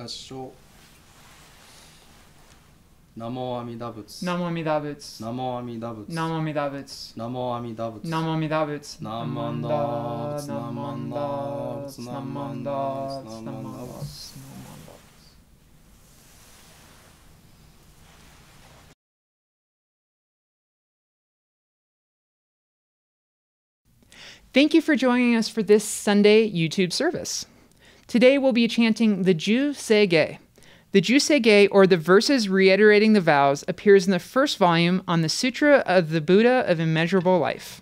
合唱。ナモ阿弥陀仏。ナモ阿弥陀仏。ナモ阿弥陀仏。ナモ阿弥陀仏。ナモ阿弥陀仏。ナモ阿弥陀仏。ナマンダーツ、ナマンダーツ、ナマンダーツ、ナマンダーツ。Thank you for joining us for this Sunday YouTube service. Today we'll be chanting the Ju-Se-Ge. The Ju-Se-Ge, or the verses reiterating the vows, appears in the first volume on the Sutra of the Buddha of Immeasurable Life.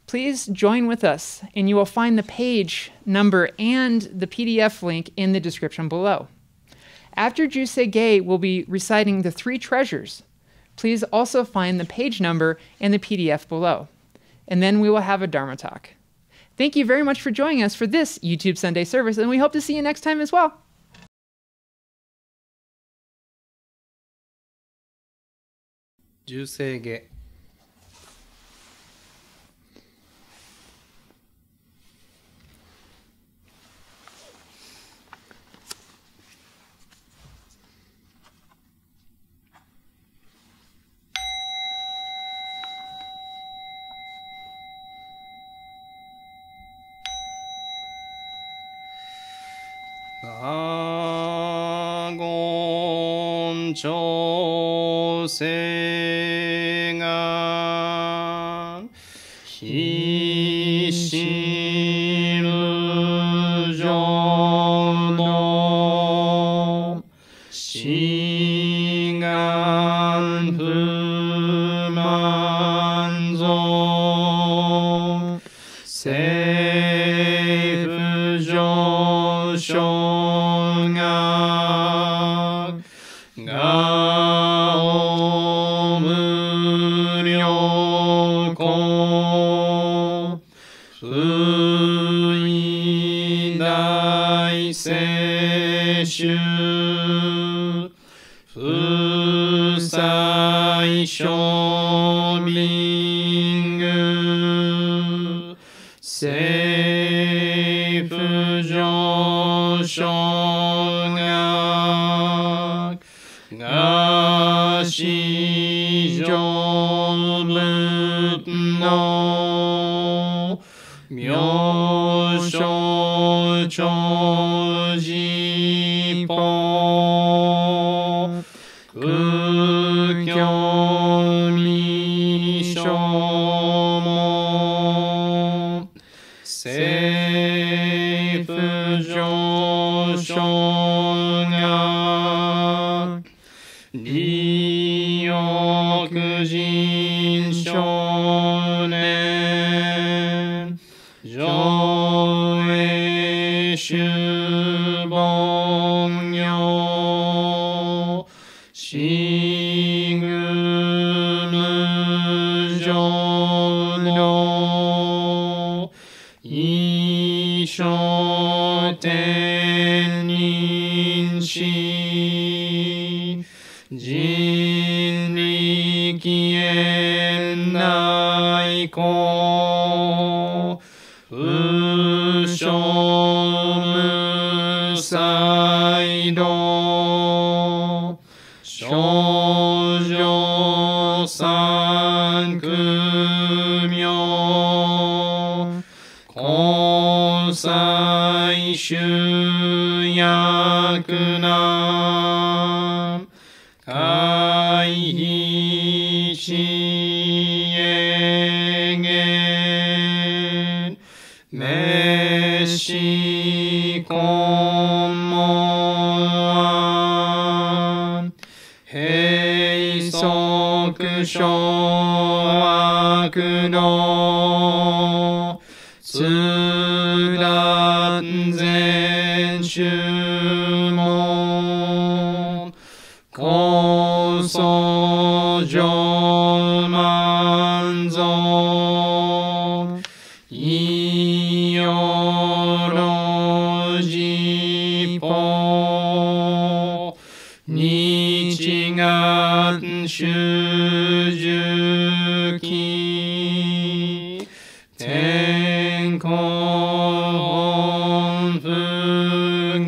Please join with us, and you will find the page number and the PDF link in the description below. After Ju-Se-Ge, we'll be reciting the three treasures. Please also find the page number and the PDF below. And then we will have a Dharma talk. Thank you very much for joining us for this YouTube Sunday service, and we hope to see you next time as well. Ju-Se-Ge. Gagon Chose ga Hishiru Jodo Shigan Fumanzo Seifu Josho Fusai Shomingu Seifu Joshogak Gashi Jobut no Myosho Chojipo Kukyomi-shomo Seifu Joshogak Ryokujin Shonen Joe Shubongyo Shigumu Jodo Ishoten Ninshi Jinrikien Naiko Ushomu Saido Shoujo Sankumyo Kosai Shuyakunan Kaihi Shiegen Meshi Komoan Heisoku Shoakuno Tsudan Shumon Kosojo Manzo Iyorojipo Nichigan Shujuki Tenkon Fugen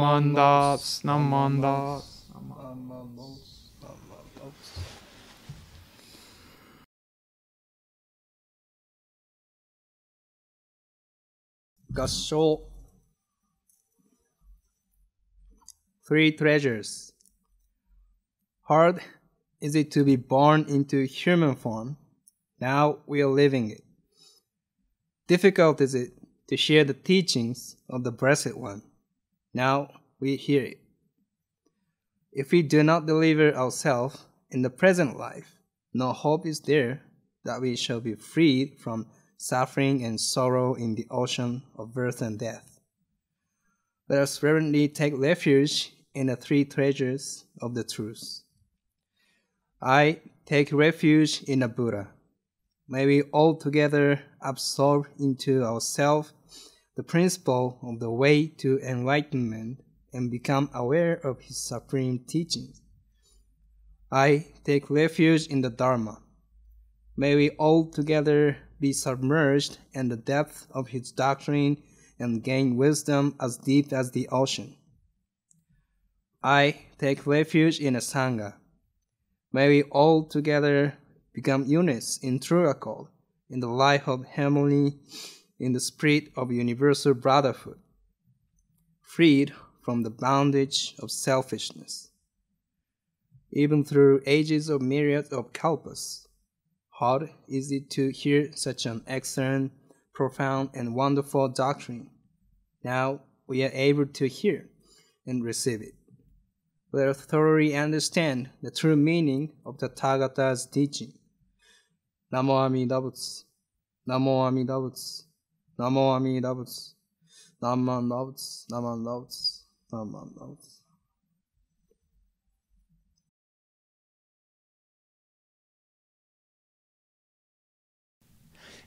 Namanda, Namanda. Gasho. Three treasures. Hard is it to be born into human form. Now we are living it. Difficult is it to share the teachings of the Blessed One. Now we hear it. If we do not deliver ourselves in the present life, no hope is there that we shall be freed from suffering and sorrow in the ocean of birth and death. Let us reverently take refuge in the three treasures of the truth. I take refuge in the Buddha, may we all together absorb into ourselves the principle of the way to enlightenment and become aware of his supreme teachings. I take refuge in the Dharma. May we all together be submerged in the depth of his doctrine and gain wisdom as deep as the ocean. I take refuge in a Sangha. May we all together become units in true accord, in the life of harmony, in the spirit of universal brotherhood, freed from the bondage of selfishness. Even through ages of myriads of kalpas, hard is it to hear such an excellent, profound, and wonderful doctrine. Now we are able to hear and receive it. Let us thoroughly understand the true meaning of the Tathagata's teaching. Namo Amida Butsu, Namo Amida Butsu, Namo Amida Butsu, Namo Amida Butsu, Namo Amida Butsu, Namo Amida Butsu.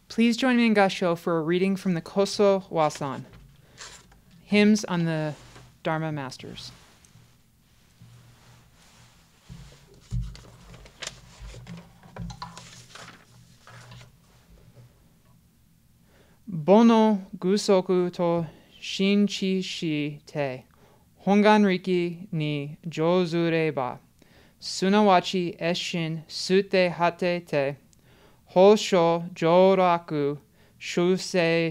Please join me in Gassho for a reading from the Koso Wasan, Hymns on the Dharma Masters. Bono gusoku to shinchi shi te, hongan riki ni jozureba, sunawachi eshin sute hate te, hosho joraku shusei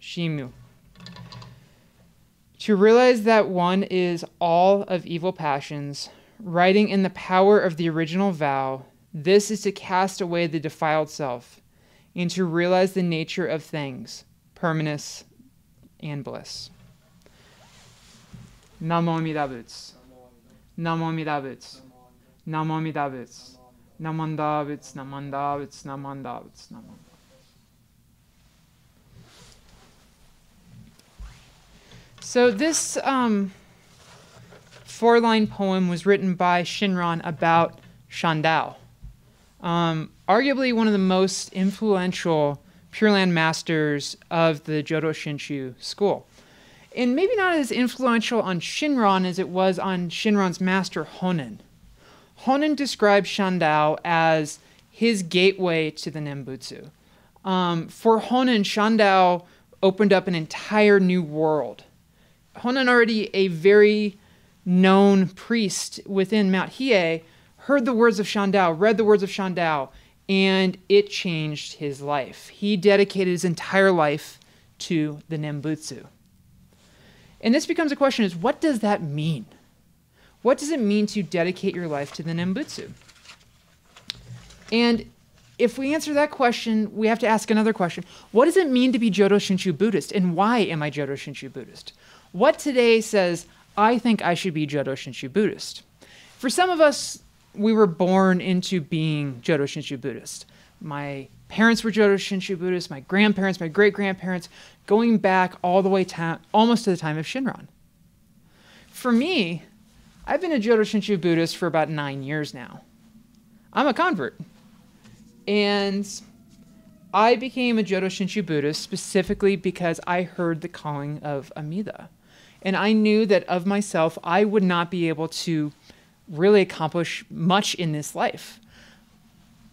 shimu. To realize that one is all of evil passions, riding in the power of the original vow, this is to cast away the defiled self, and to realize the nature of things, permanence and bliss. Namo Amida Butsu. Namo Amida Butsu. Namo Amida Butsu. Namo Amida Butsu. Namo Amida Butsu. Namo Amida Butsu. Namo. So this four-line poem was written by Shinran about Shandao. Arguably one of the most influential Pure Land masters of the Jodo Shinshu school. And maybe not as influential on Shinran as it was on Shinran's master Honen. Honen described Shandao as his gateway to the Nembutsu. For Honen, Shandao opened up an entire new world. Honen, already a very known priest within Mount Hiei, heard the words of Shandao, read the words of Shandao, and it changed his life. He dedicated his entire life to the Nembutsu. And this becomes a question is, what does that mean? What does it mean to dedicate your life to the Nembutsu? And if we answer that question, we have to ask another question. What does it mean to be Jodo Shinshu Buddhist, and why am I Jodo Shinshu Buddhist? What today says, I think I should be Jodo Shinshu Buddhist? For some of us, we were born into being Jodo Shinshu Buddhist. My parents were Jodo Shinshu Buddhist, my grandparents, my great-grandparents, going back all the way almost to the time of Shinran. For me, I've been a Jodo Shinshu Buddhist for about 9 years now. I'm a convert. And I became a Jodo Shinshu Buddhist specifically because I heard the calling of Amida. And I knew that of myself, I would not be able to really accomplish much in this life.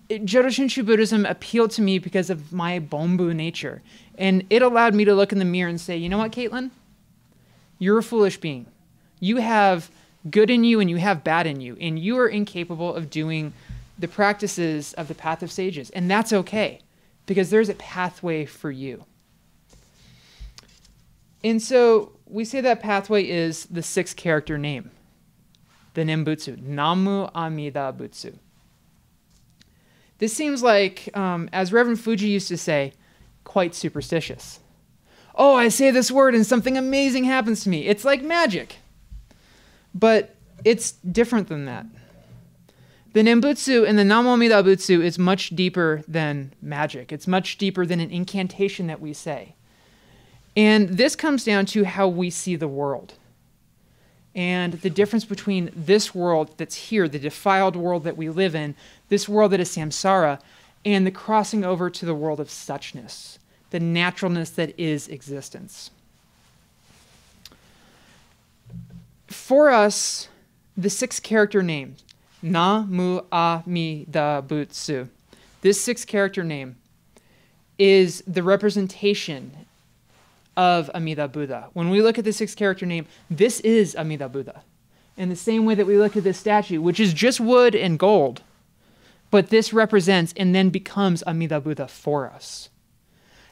Jodo Shinshu Buddhism appealed to me because of my Bonbu nature. And it allowed me to look in the mirror and say, you know what, Caitlin? You're a foolish being. You have good in you and you have bad in you. And you are incapable of doing the practices of the path of sages. And that's okay, because there's a pathway for you. And so we say that pathway is the 6-character name, the Nembutsu, Namu Amida Butsu. This seems like, as Reverend Fuji used to say, quite superstitious. Oh, I say this word and something amazing happens to me. It's like magic. But it's different than that. The Nembutsu and the Namu Amida Butsu is much deeper than magic. It's much deeper than an incantation that we say. And this comes down to how we see the world. And the difference between this world that's here, the defiled world that we live in, this world that is samsara, and the crossing over to the world of suchness, the naturalness that is existence. For us, the 6-character name, Na Mu A Mi Da Butsu, this 6-character name is the representation of Amida Buddha. When we look at the 6-character name, this is Amida Buddha. In the same way that we look at this statue, which is just wood and gold, but this represents and then becomes Amida Buddha for us.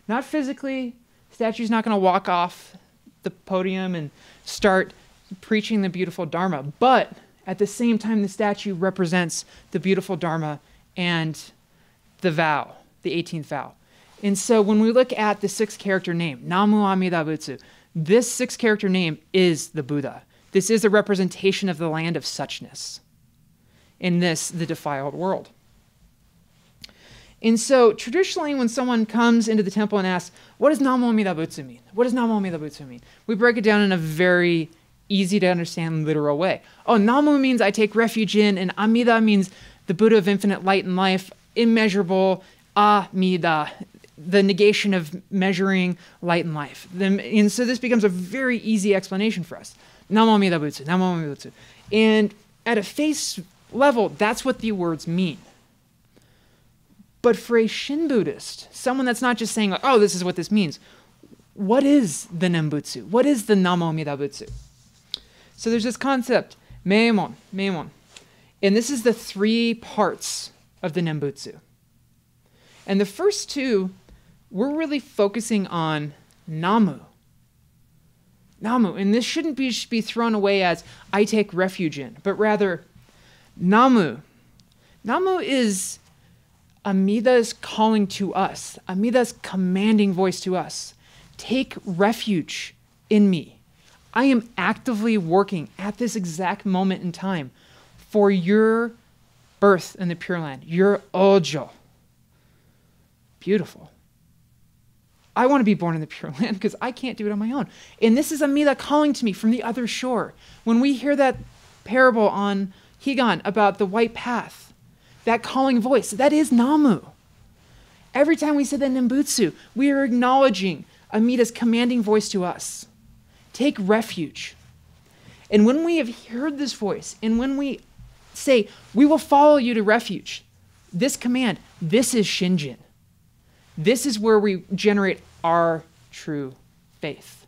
Not physically, statue's not going to walk off the podium and start preaching the beautiful Dharma, but at the same time, the statue represents the beautiful Dharma and the vow, the 18th vow. And so when we look at the 6-character name, Namu Amida Butsu, this 6-character name is the Buddha. This is a representation of the land of suchness. In this, the defiled world. And so traditionally, when someone comes into the temple and asks, what does Namu Amida Butsu mean? What does Namu Amida Butsu mean? We break it down in a very easy to understand literal way. Oh, Namu means I take refuge in, and Amida means the Buddha of infinite light and life, immeasurable, Amida, the negation of measuring light and life. And so this becomes a very easy explanation for us. Namu Amida Butsu, Namu Amida Butsu. And at a face level, that's what the words mean. But for a Shin Buddhist, someone that's not just saying, like, oh, this is what this means, what is the Nembutsu? What is the Namu Amida Butsu? So there's this concept, Meimon. And this is the 3 parts of the Nembutsu. And the first 2, we're really focusing on Namu. Namu. And this shouldn't be thrown away as I take refuge in, but rather Namu. Namu is Amida's calling to us, Amida's commanding voice to us. Take refuge in me. I am actively working at this exact moment in time for your birth in the Pure Land, your Ojo. Beautiful. I want to be born in the Pure Land because I can't do it on my own. And this is Amida calling to me from the other shore. When we hear that parable on Higan about the white path, that calling voice, that is Namu. Every time we say the Nembutsu, we are acknowledging Amida's commanding voice to us. Take refuge. And when we have heard this voice, and when we say, we will follow you to refuge, this command, this is Shinjin. This is where we generate our true faith.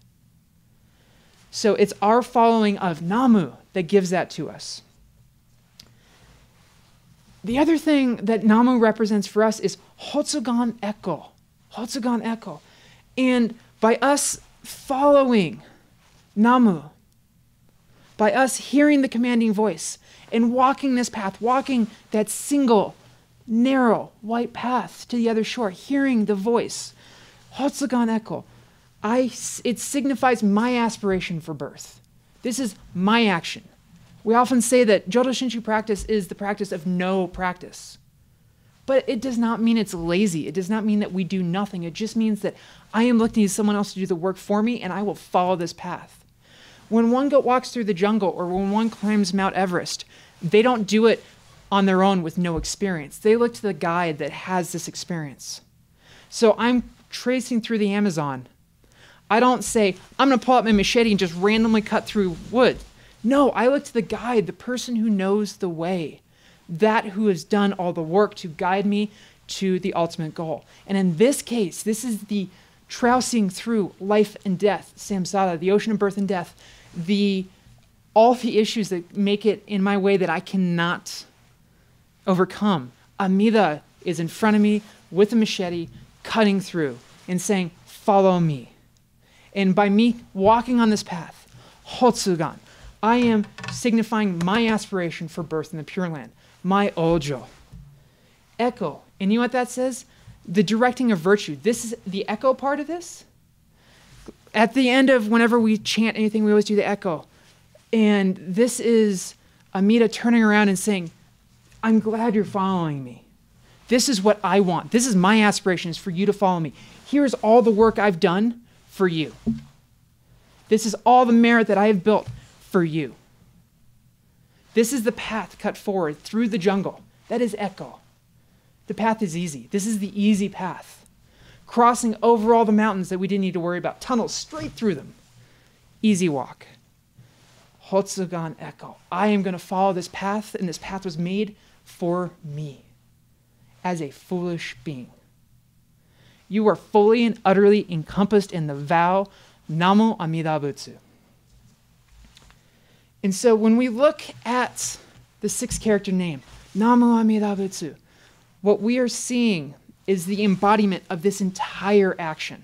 So it's our following of Namu that gives that to us. The other thing that Namu represents for us is Hotsugan Eko. Hotsugan Eko. And by us following Namu, by us hearing the commanding voice and walking this path, walking that single, narrow, white path to the other shore, hearing the voice, Hotsugan Eko, it signifies my aspiration for birth. This is my action. We often say that Jodo Shinshu practice is the practice of no practice. But it does not mean it's lazy. It does not mean that we do nothing. It just means that I am looking to someone else to do the work for me, and I will follow this path. When one walks through the jungle, or when one climbs Mount Everest, they don't do it on their own with no experience. They look to the guide that has this experience. So I'm tracing through the Amazon. I don't say, I'm going to pull out my machete and just randomly cut through wood. No, I look to the guide, the person who knows the way, that who has done all the work to guide me to the ultimate goal. And in this case, this is the trouncing through life and death, samsara, the ocean of birth and death, all the issues that make it in my way that I cannot overcome. Amida is in front of me with a machete, cutting through and saying, follow me. And by me walking on this path, Hotsugan, I am signifying my aspiration for birth in the Pure Land, my Ojo. Eko, and you know what that says? The directing of virtue. This is the Eko part of this. At the end of whenever we chant anything, we always do the Eko. And this is Amida turning around and saying, I'm glad you're following me. This is what I want. This is my aspiration, is for you to follow me. Here's all the work I've done for you. This is all the merit that I have built for you. This is the path cut forward through the jungle. That is Eko. The path is easy. This is the easy path. Crossing over all the mountains that we didn't need to worry about. Tunnels straight through them. Easy walk. Hotsugan Eko. I am going to follow this path, and this path was made for me as a foolish being. You are fully and utterly encompassed in the vow Namo Amida Butsu. And so when we look at the 6-character name, Namo Amida Butsu, what we are seeing is the embodiment of this entire action.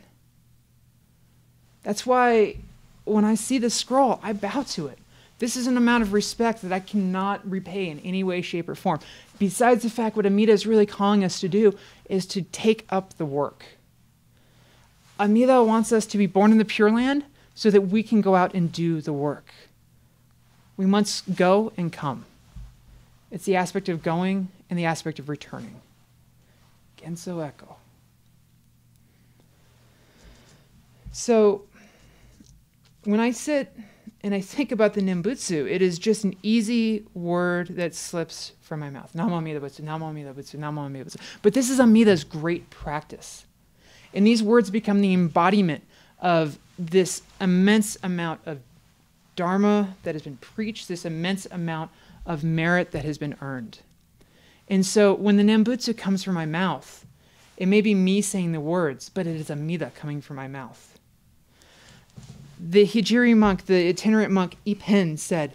That's why when I see the scroll, I bow to it. This is an amount of respect that I cannot repay in any way, shape, or form. Besides the fact what Amida is really calling us to do is to take up the work. Amida wants us to be born in the Pure Land so that we can go out and do the work. We must go and come. It's the aspect of going and the aspect of returning. Genso Eko. So, when I sit and I think about the Nembutsu, it is just an easy word that slips from my mouth. Namo Amida Butsu, Namo Amida Butsu, Namo Amida Butsu. But this is Amida's great practice. And these words become the embodiment of this immense amount of dharma that has been preached, this immense amount of merit that has been earned. And so when the Nembutsu comes from my mouth, it may be me saying the words, but it is Amida coming from my mouth. The Hijiri monk, the itinerant monk Ippen said,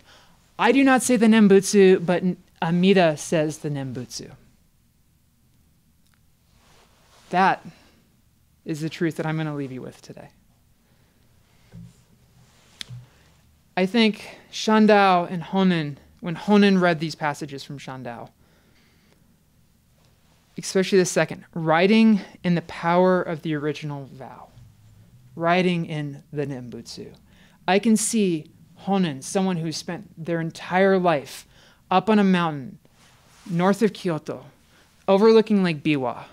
I do not say the Nembutsu, but Amida says the Nembutsu. That is the truth that I'm going to leave you with today. I think Shandao and Honen, when Honen read these passages from Shandao, especially the second, writing in the power of the original vow, writing in the Nembutsu, I can see Honen, someone who spent their entire life up on a mountain north of Kyoto, overlooking Lake Biwa,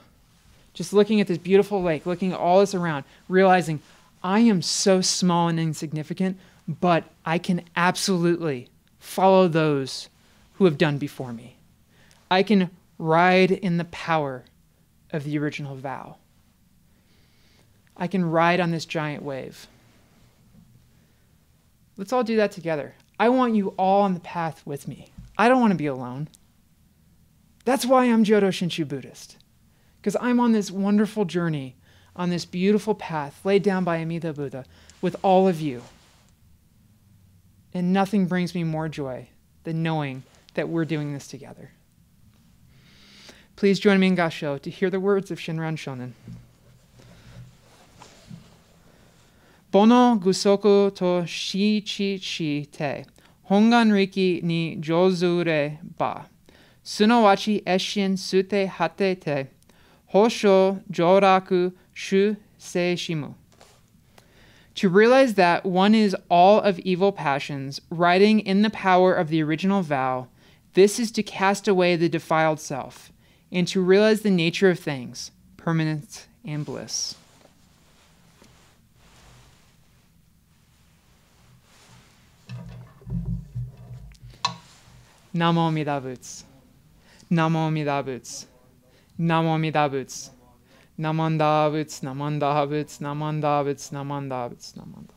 just looking at this beautiful lake, looking at all this around, realizing I am so small and insignificant, but I can absolutely follow those who have done before me. I can ride in the power of the original vow. I can ride on this giant wave. Let's all do that together. I want you all on the path with me. I don't want to be alone. That's why I'm Jodo Shinshu Buddhist. Because I'm on this wonderful journey, on this beautiful path laid down by Amida Buddha with all of you. And nothing brings me more joy than knowing that we're doing this together. Please join me in Gassho to hear the words of Shinran Shonin. Bono gusoku to shi chi chi te, hongan riki ni jozure ba, sunowachi eshin sute hate te, hosho joraku shu se shimu. To realize that one is all of evil passions, riding in the power of the original vow, this is to cast away the defiled self, and to realize the nature of things, permanence and bliss. Namo Amida Butsu. Namo Amida Butsu. Namo Amida Butsu. Namanda Butsu, Namanda Butsu, Namanda Butsu, Namanda Butsu, Namanda.